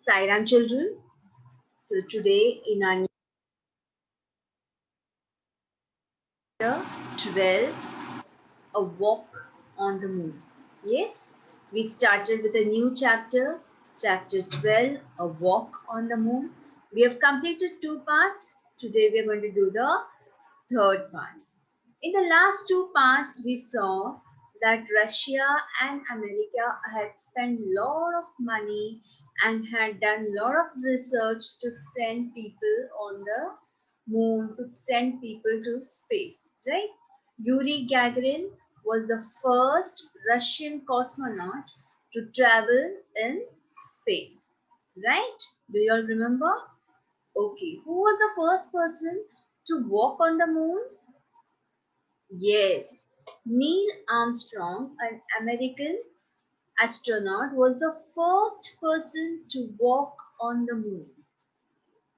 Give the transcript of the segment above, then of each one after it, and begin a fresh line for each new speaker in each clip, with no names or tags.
Sairam children. So today in our new chapter 12, a walk on the moon. Yes, we started with a new chapter, chapter 12, a walk on the moon. We have completed two parts. Today we are going to do the third part. In the last two parts, we saw that Russia and America had spent a lot of money and had done a lot of research to send people on the moon, to send people to space, right? Yuri Gagarin was the first Russian cosmonaut to travel in space, right? Do you all remember? Okay, who was the first person to walk on the moon? Yes, Neil Armstrong, an American astronaut, was the first person to walk on the moon.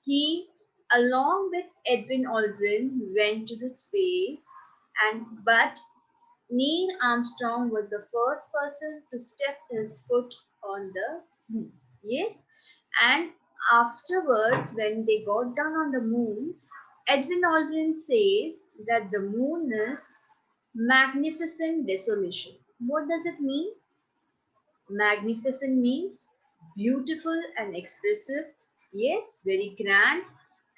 He, along with Edwin Aldrin, went to the space, and but Neil Armstrong was the first person to step his foot on the moon. Yes, and afterwards, when they got down on the moon, Edwin Aldrin says that the moon is magnificent desolation. What does it mean? Magnificent means beautiful and expressive. Yes, very grand.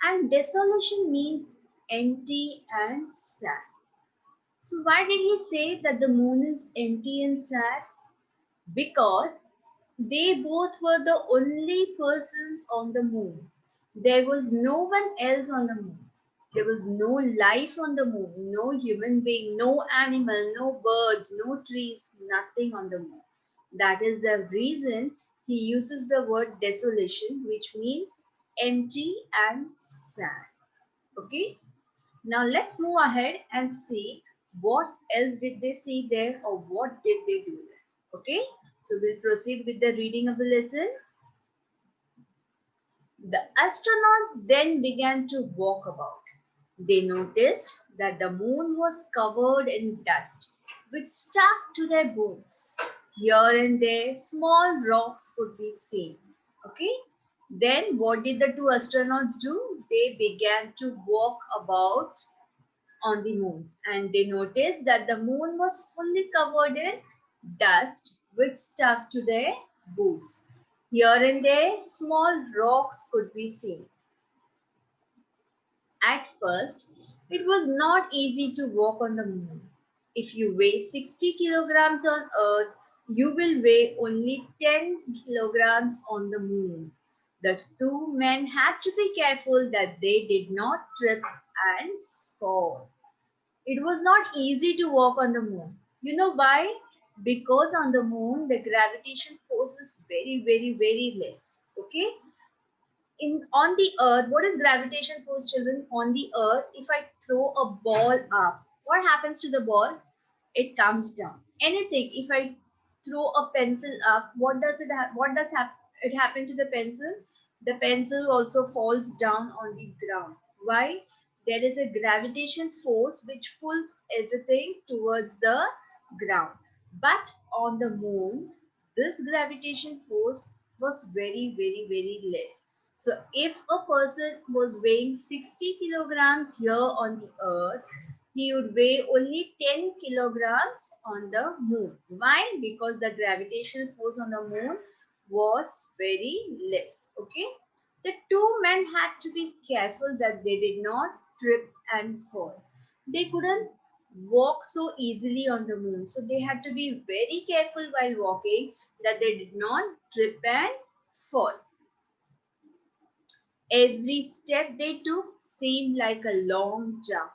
And desolation means empty and sad. So why did he say that the moon is empty and sad? Because they both were the only persons on the moon. There was no one else on the moon. There was no life on the moon, no human being, no animal, no birds, no trees, nothing on the moon. That is the reason he uses the word desolation, which means empty and sad. Okay? Now let's move ahead and see what else did they see there or what did they do there. Okay, so we'll proceed with the reading of the lesson. The astronauts then began to walk about. They noticed that the moon was covered in dust which stuck to their boots. Here and there, small rocks could be seen. Okay, then what did the two astronauts do? They began to walk about on the moon, and they noticed that the moon was fully covered in dust which stuck to their boots. Here and there, small rocks could be seen. At first, it was not easy to walk on the moon. If you weigh 60 kilograms on Earth, you will weigh only 10 kilograms on the moon. The two men had to be careful that they did not trip and fall. It was not easy to walk on the moon. You know why? Because on the moon the gravitation force is very, very, very less. Okay? In on the earth, what is gravitation force, children? On the earth, if I throw a ball up, what happens to the ball? It comes down. Anything, if I throw a pencil up, what does it happen to the pencil? The pencil also falls down on the ground. Why? There is a gravitation force which pulls everything towards the ground. But on the moon, this gravitation force was very, very, very less. So if a person was weighing 60 kilograms here on the earth, he would weigh only 10 kilograms on the moon. Why? Because the gravitational force on the moon was very less. Okay. The two men had to be careful that they did not trip and fall. They couldn't walk so easily on the moon. So they had to be very careful while walking that they did not trip and fall. Every step they took seemed like a long jump.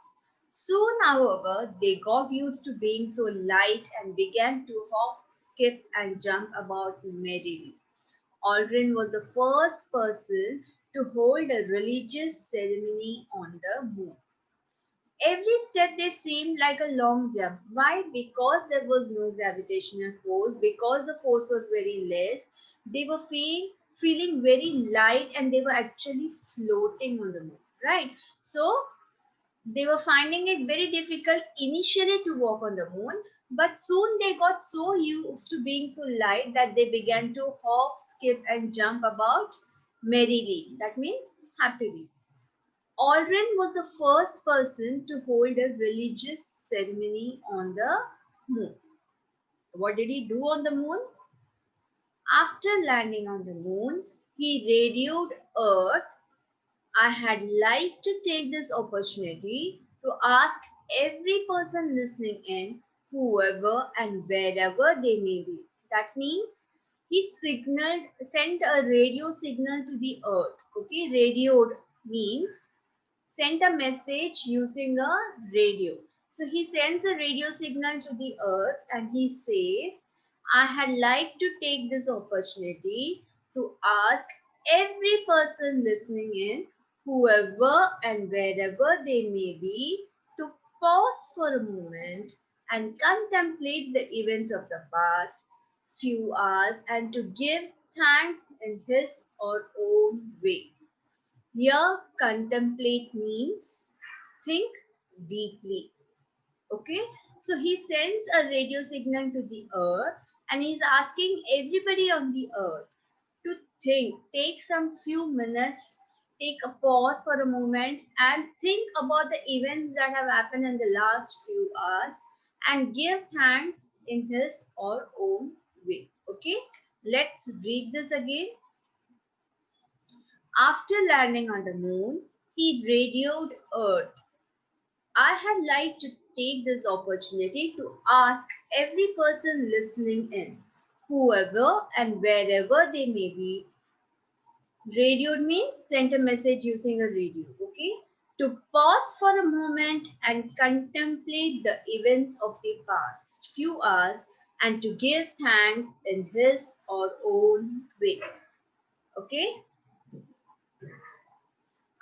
Soon, however, they got used to being so light and began to hop, skip, and jump about merrily. Aldrin was the first person to hold a religious ceremony on the moon. Every step they seemed like a long jump. Why? Because there was no gravitational force, because the force was very less, they were feeling very light and they were actually floating on the moon, right? So they were finding it very difficult initially to walk on the moon, But soon they got so used to being so light that they began to hop, skip, and jump about merrily. That means happily. Aldrin was the first person to hold a religious ceremony on the moon. What did he do on the moon? After landing on the moon, he radioed Earth. I had liked to take this opportunity to ask every person listening in, whoever and wherever they may be. That means he sent a radio signal to the earth. Okay, radioed means sent a message using a radio. So he sends a radio signal to the earth and he says, I had liked to take this opportunity to ask every person listening in, whoever and wherever they may be, to pause for a moment and contemplate the events of the past few hours and to give thanks in his or own way. Here, contemplate means think deeply. Okay, so he sends a radio signal to the earth and he's asking everybody on the earth to think, take some few minutes, take a pause for a moment, and think about the events that have happened in the last few hours and give thanks in his or own way. Okay, let's read this again. After landing on the moon, he radioed Earth. I had liked to take this opportunity to ask every person listening in, whoever and wherever they may be. Radioed means sent a message using a radio, okay? To pause for a moment and contemplate the events of the past few hours and to give thanks in his or own way, okay?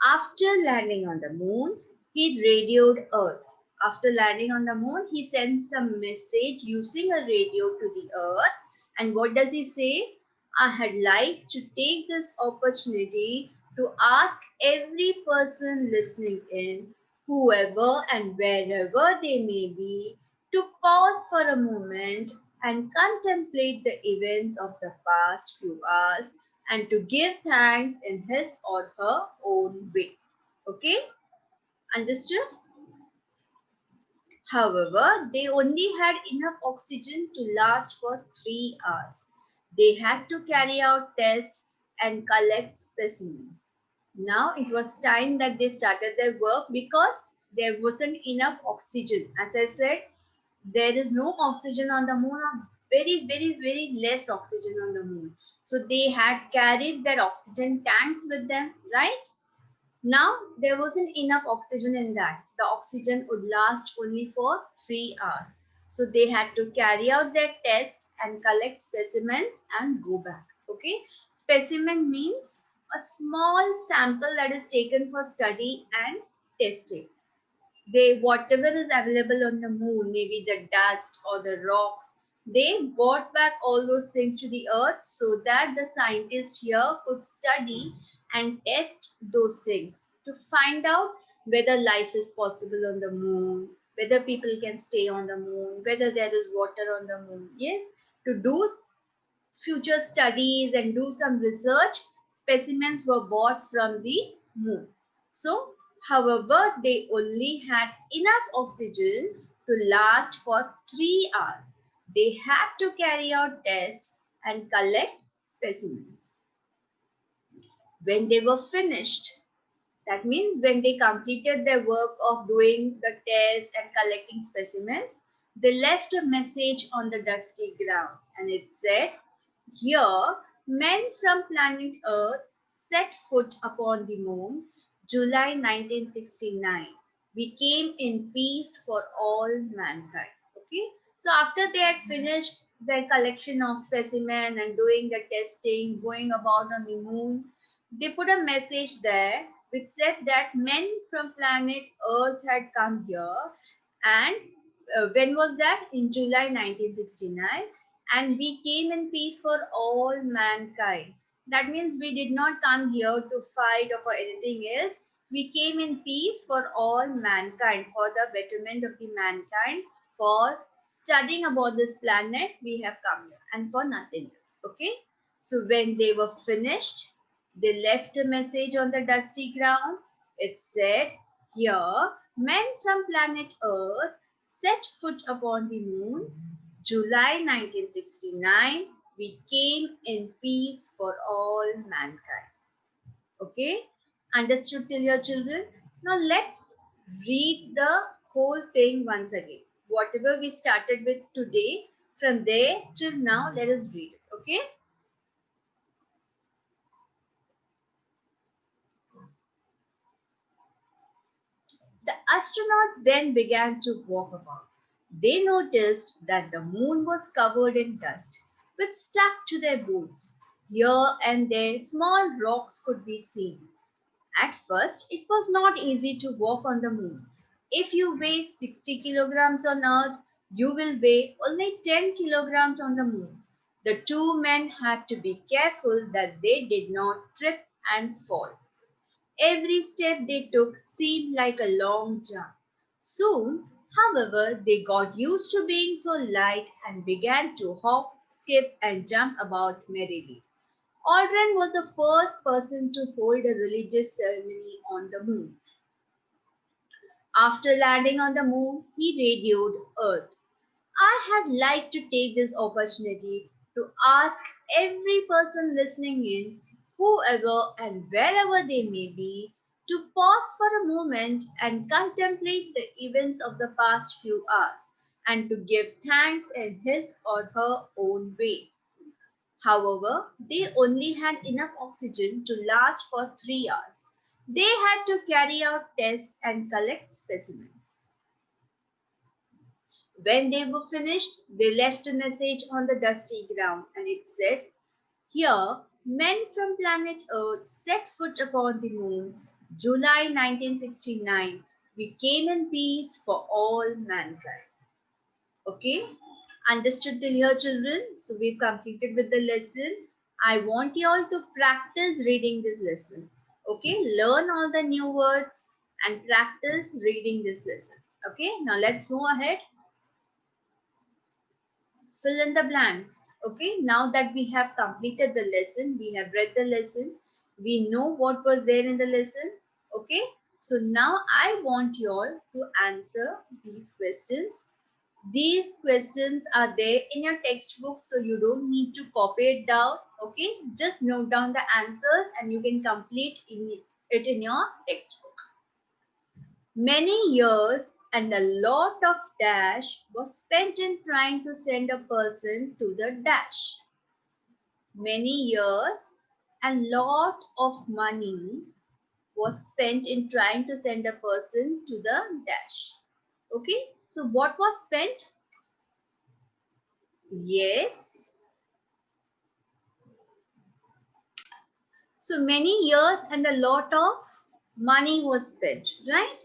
After landing on the moon, he radioed Earth. After landing on the moon, he sent some message using a radio to the Earth. And what does he say? I had liked to take this opportunity to ask every person listening in, whoever and wherever they may be, to pause for a moment and contemplate the events of the past few hours and to give thanks in his or her own way. Okay, understood? However, they only had enough oxygen to last for 3 hours. They had to carry out tests and collect specimens. Now it was time that they started their work because there wasn't enough oxygen. As I said, there is no oxygen on the moon, or very less oxygen on the moon. So they had carried their oxygen tanks with them, right? Now there wasn't enough oxygen in that. The oxygen would last only for 3 hours. So they had to carry out their test and collect specimens and go back. Okay. Specimen means a small sample that is taken for study and testing. They whatever is available on the moon, maybe the dust or the rocks, they brought back all those things to the earth so that the scientists here could study and test those things to find out whether life is possible on the moon, whether people can stay on the moon, whether there is water on the moon. Yes, to do future studies and do some research, specimens were bought from the moon. So, however, they only had enough oxygen to last for 3 hours. They had to carry out tests and collect specimens. When they were finished, that means when they completed their work of doing the tests and collecting specimens, they left a message on the dusty ground and it said, here, men from planet Earth set foot upon the moon, July 1969. We came in peace for all mankind. Okay, so after they had finished their collection of specimen and doing the testing, going about on the moon, they put a message there which said that men from planet Earth had come here and when was that? In July 1969 and we came in peace for all mankind. That means we did not come here to fight or for anything else. We came in peace for all mankind, for the betterment of the mankind, for studying about this planet, we have come here and for nothing else. Okay. So when they were finished, they left a message on the dusty ground. It said, "Here, men from planet Earth set foot upon the moon. July 1969, we came in peace for all mankind." Okay, understood till your children? Now let's read the whole thing once again. Whatever we started with today, from there till now, let us read it. Okay. The astronauts then began to walk about. They noticed that the moon was covered in dust, which stuck to their boots. Here and there, small rocks could be seen. At first, it was not easy to walk on the moon. If you weigh 60 kilograms on Earth, you will weigh only 10 kilograms on the moon. The two men had to be careful that they did not trip and fall. Every step they took seemed like a long jump. Soon, however, they got used to being so light and began to hop, skip, and jump about merrily. Aldrin was the first person to hold a religious ceremony on the moon. After landing on the moon, he radioed Earth. "I had liked to take this opportunity to ask every person listening in, whoever and wherever they may be, to pause for a moment and contemplate the events of the past few hours and to give thanks in his or her own way." However, they only had enough oxygen to last for 3 hours. They had to carry out tests and collect specimens. When they were finished, they left a message on the dusty ground and it said, "Here, men from planet Earth set foot upon the moon, July 1969. We came in peace for all mankind." Okay, understood till here, children? So we've completed with the lesson. I want you all to practice reading this lesson. Okay, learn all the new words and practice reading this lesson. Okay, now let's move ahead. Fill in the blanks. Okay, now that we have completed the lesson, we have read the lesson, we know what was there in the lesson. Okay, so now I want you all to answer these questions. These questions are there in your textbook, so you don't need to copy it down. Okay, just note down the answers and you can complete it in your textbook. Many years and a lot of dash was spent in trying to send a person to the dash. Many years and lot of money was spent in trying to send a person to the dash. Okay, so what was spent? Yes. So many years and a lot of money was spent, right?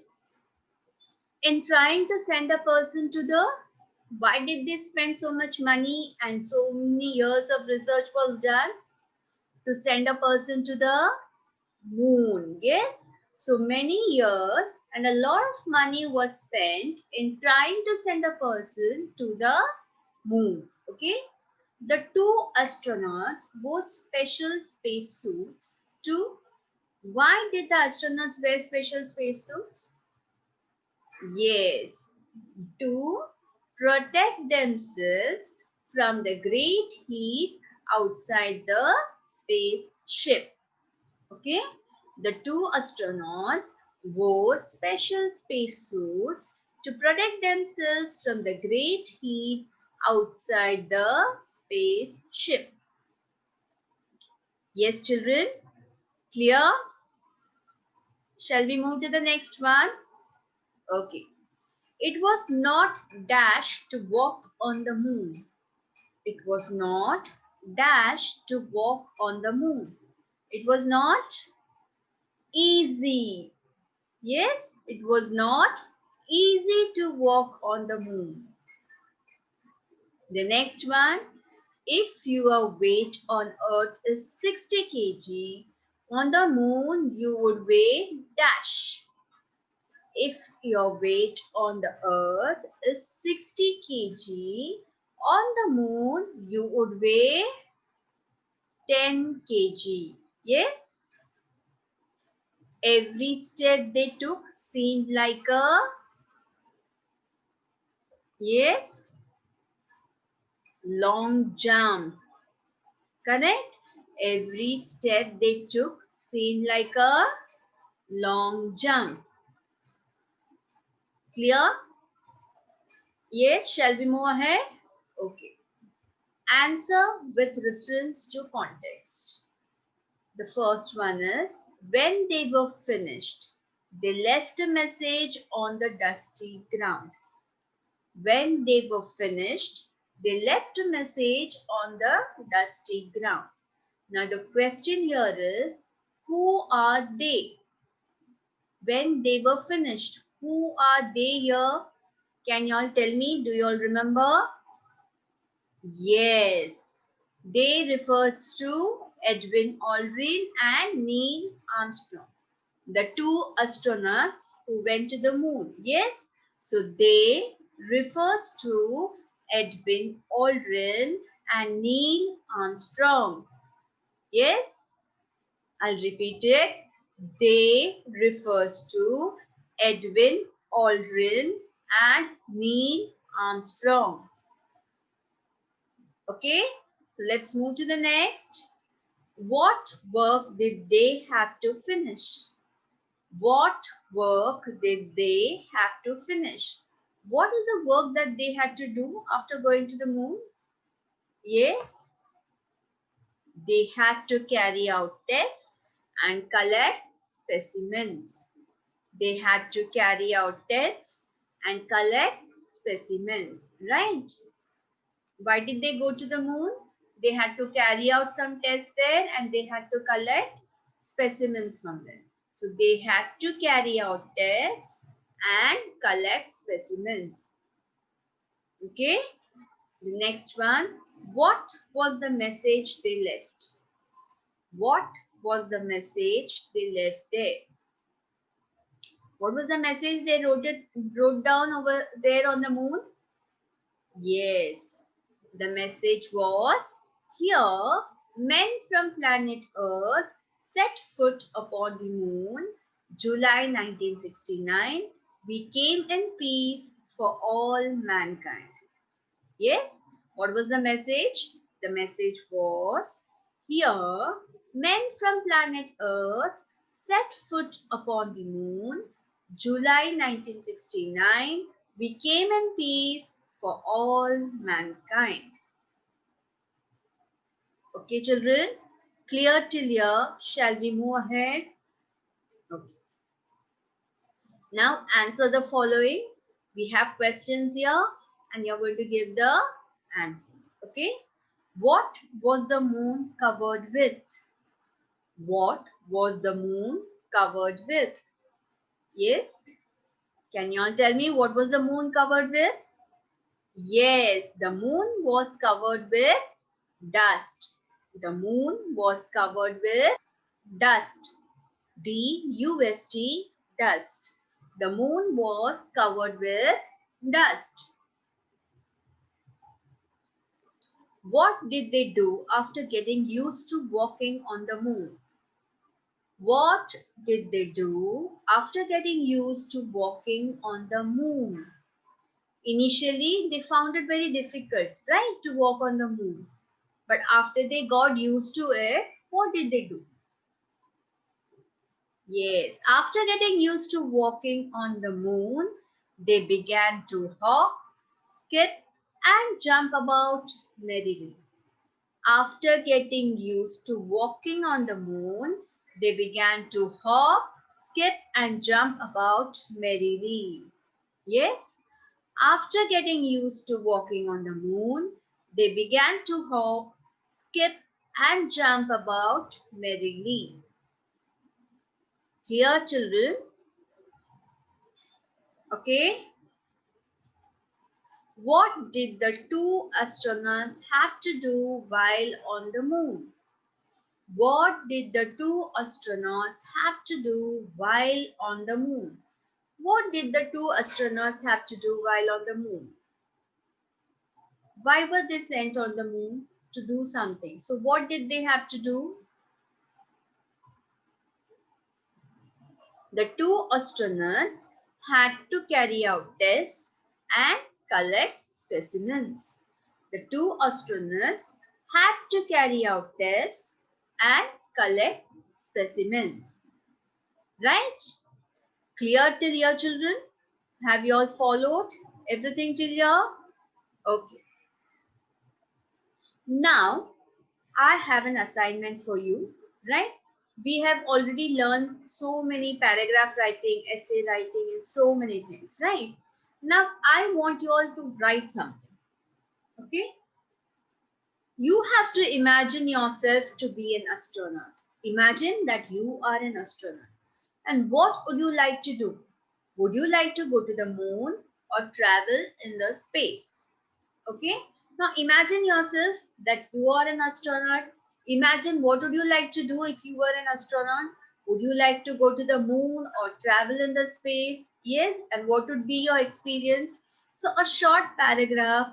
In trying to send a person to the, why did they spend so much money and so many years of research was done? To send a person to the moon. Yes. So many years and a lot of money was spent in trying to send a person to the moon. Okay. The two astronauts wore special spacesuits to, why did the astronauts wear special spacesuits? Yes, to protect themselves from the great heat outside the spaceship. Okay, the two astronauts wore special spacesuits to protect themselves from the great heat outside the spaceship. Yes, children, clear? Shall we move to the next one? Okay. It was not dash to walk on the moon. It was not dash to walk on the moon. It was not easy. Yes, it was not easy to walk on the moon. The next one, if your weight on earth is 60 kg, on the moon you would weigh dash. If your weight on the earth is 60 kg, on the moon you would weigh 10 kg. Yes? Every step they took seemed like a, yes, long jump. Correct? Every step they took seemed like a long jump. Clear? Yes, shall we move ahead? Okay. Answer with reference to context. The first one is, when they were finished, they left a message on the dusty ground. When they were finished, they left a message on the dusty ground. Now the question here is, who are they? When they were finished, who are they here? Can you all tell me? Do you all remember? Yes, they refers to Edwin Aldrin and Neil Armstrong, the two astronauts who went to the moon. Yes, so they refers to Edwin Aldrin and Neil Armstrong. Yes, I'll repeat it. They refers to Edwin Aldrin and Neil Armstrong. Okay, so let's move to the next. What work did they have to finish? What work did they have to finish? What is the work that they had to do after going to the moon? Yes, they had to carry out tests and collect specimens. They had to carry out tests and collect specimens, right? Why did they go to the moon? They had to carry out some tests there and they had to collect specimens from them. So they had to carry out tests and collect specimens. Okay. The next one. What was the message they left? What was the message they left there? What was the message they wrote down over there on the moon? Yes, the message was, here men from planet Earth set foot upon the moon, July 1969. We came in peace for all mankind. Yes, what was the message? The message was, here men from planet Earth set foot upon the moon, July 1969. We came in peace for all mankind. Okay, children, clear till here. Shall we move ahead? Okay. Now answer the following. We have questions here and you're going to give the answers. Okay. What was the moon covered with? What was the moon covered with? Yes. Can you all tell me what was the moon covered with? Yes, the moon was covered with dust. The moon was covered with dust. D-U-S-T, dust. The moon was covered with dust. What did they do after getting used to walking on the moon? What did they do after getting used to walking on the moon? Initially, they found it very difficult, right, to walk on the moon. But after they got used to it, what did they do? Yes, after getting used to walking on the moon, they began to hop, skip, and jump about merrily. After getting used to walking on the moon, they began to hop, skip, and jump about merrily. Yes, after getting used to walking on the moon, they began to hop, skip, and jump about merrily. Clear, children? Okay. What did the two astronauts have to do while on the moon? What did the two astronauts have to do while on the moon? What did the two astronauts have to do while on the moon? Why were they sent on the moon? To do something. So what did they have to do? The two astronauts had to carry out tests and collect specimens. The two astronauts had to carry out tests and collect specimens. Right? Clear till here, children? Have you all followed everything till here? Okay. Now, I have an assignment for you, right? We have already learned so many paragraph writing, essay writing, and so many things, right? Now, I want you all to write something, okay? You have to imagine yourself to be an astronaut. Imagine that you are an astronaut. And what would you like to do? Would you like to go to the moon or travel in the space? Okay. Now imagine yourself that you are an astronaut. Imagine what would you like to do if you were an astronaut? Would you like to go to the moon or travel in the space? Yes. And what would be your experience? So a short paragraph.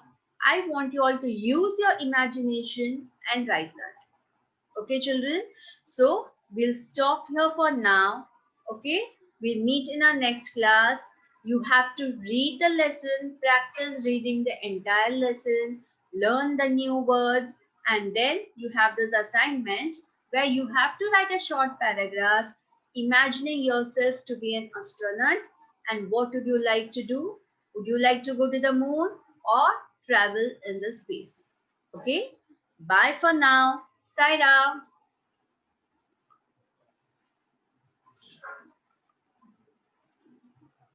I want you all to use your imagination and write that. Okay, children. So we'll stop here for now. Okay. We'll meet in our next class. You have to read the lesson, practice reading the entire lesson, learn the new words, and then you have this assignment where you have to write a short paragraph imagining yourself to be an astronaut. And what would you like to do? Would you like to go to the moon or travel in the space? Okay. Bye for now. Saira.